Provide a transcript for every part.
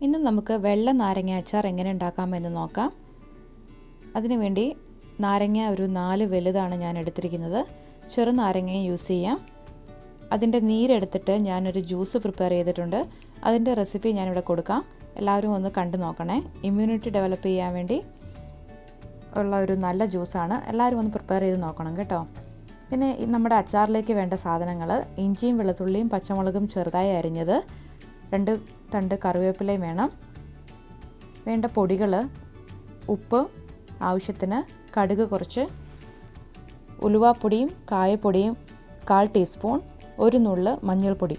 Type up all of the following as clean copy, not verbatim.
ഇന്ന് നമുക്ക് വെള്ള നാരങ്ങ അച്ചാർ എങ്ങനെ ഉണ്ടാക്കാമെന്ന് നോക്കാം. അതിനുവേണ്ടി നാരങ്ങ ഒരു 4 വലുതാണ് ഞാൻ എടുത്തിരിക്കുന്നത്. ചെറുനാരങ്ങയും യൂസ് ചെയ്യാം. അതിൻ്റെ നീരെടുത്തിട്ട് ഞാനൊരു ജ്യൂസ് പ്രിപ്പയർ ചെയ്തിട്ടുണ്ട്. അതിൻ്റെ റെസിപ്പി ഞാനിവിടെ കൊടുക്കാം. എല്ലാവരും ഒന്ന് കണ്ടു നോക്കണേ. ഇമ്മ്യൂണിറ്റി ഡെവലപ്പ് ചെയ്യാൻ വേണ്ടി ഉള്ള ഒരു നല്ല ജ്യൂസാണ്. എല്ലാവരും ഒന്ന് പ്രിപ്പയർ ചെയ്ത് നോക്കണം കേട്ടോ. പിന്നെ നമ്മുടെ അച്ചാറിലേക്ക് വേണ്ട സാധനങ്ങൾ: ഇഞ്ചിയും വെളുത്തുള്ളിയും പച്ചമുളകും ചെറുതായി അരിഞ്ഞത്, 2 തണ്ട് കറിവേപ്പിലയും വേണം. വേണ്ട പൊടികൾ: ഉപ്പ് ആവശ്യത്തിന്, കടുക് കുറച്ച്, ഉലുവാപ്പൊടിയും കായപ്പൊടിയും 1/4 ടീസ്പൂൺ, 1 നുള്ള് മഞ്ഞൾപ്പൊടി.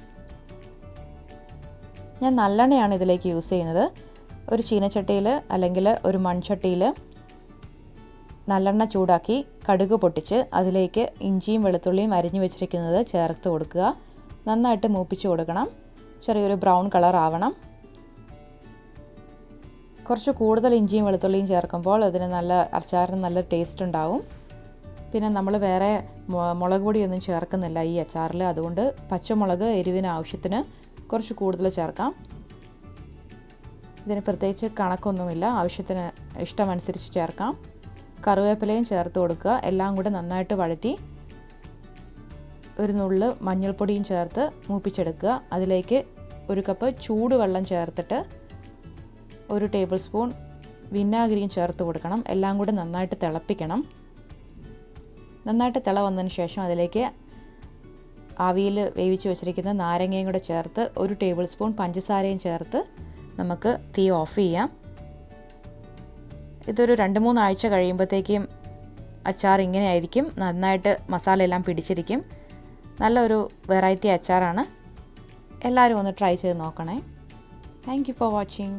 ഞാൻ നല്ലെണ്ണയാണ് ഇതിലേക്ക് യൂസ് ചെയ്യുന്നത്. ഒരു ചീനച്ചട്ടിയിൽ അല്ലെങ്കിൽ ഒരു മൺചട്ടിയിൽ നല്ലെണ്ണ ചൂടാക്കി കടുക് പൊട്ടിച്ച് അതിലേക്ക് ഇഞ്ചിയും വെളുത്തുള്ളിയും അരിഞ്ഞു വെച്ചിരിക്കുന്നത് ചേർത്ത് കൊടുക്കുക. നന്നായിട്ട് മൂപ്പിച്ച് കൊടുക്കണം. ചെറിയൊരു ബ്രൗൺ കളർ ആവണം. കുറച്ച് കൂടുതൽ ഇഞ്ചിയും വെളുത്തുള്ളിയും ചേർക്കുമ്പോൾ അതിന് അച്ചാറിന് നല്ല ടേസ്റ്റ് ഉണ്ടാവും. പിന്നെ നമ്മൾ വേറെ മുളക് പൊടിയൊന്നും ചേർക്കുന്നില്ല ഈ അച്ചാറിൽ. അതുകൊണ്ട് പച്ചമുളക് എരിവിന് ആവശ്യത്തിന് കുറച്ച് കൂടുതൽ ചേർക്കാം. ഇതിന് പ്രത്യേകിച്ച് കണക്കൊന്നുമില്ല, ആവശ്യത്തിന് ഇഷ്ടമനുസരിച്ച് ചേർക്കാം. കറിവേപ്പിലയും ചേർത്ത് കൊടുക്കുക. എല്ലാം കൂടെ നന്നായിട്ട് വഴറ്റി 1 നുള്ള് മഞ്ഞൾപ്പൊടിയും ചേർത്ത് മൂപ്പിച്ചെടുക്കുക. അതിലേക്ക് 1 കപ്പ് ചൂടുവെള്ളം ചേർത്തിട്ട് 1 ടേബിൾ സ്പൂൺ വിനാഗിരിയും ചേർത്ത് കൊടുക്കണം. എല്ലാം കൂടെ നന്നായിട്ട് തിളപ്പിക്കണം. നന്നായിട്ട് തിള വന്നതിന് ശേഷം അതിലേക്ക് ആവിയിൽ വേവിച്ച് വെച്ചിരിക്കുന്ന നാരങ്ങയും കൂടെ ചേർത്ത് 1 ടേബിൾ സ്പൂൺ പഞ്ചസാരയും ചേർത്ത് നമുക്ക് തീ ഓഫ് ചെയ്യാം. ഇതൊരു 2-3 ആഴ്ച കഴിയുമ്പോഴത്തേക്കും അച്ചാർ ഇങ്ങനെ ആയിരിക്കും. നന്നായിട്ട് മസാലയെല്ലാം പിടിച്ചിരിക്കും. നല്ലൊരു വെറൈറ്റി അച്ചാറാണ്. എല്ലാവരും ഒന്ന് ട്രൈ ചെയ്ത് നോക്കണേ. Thank you for watching.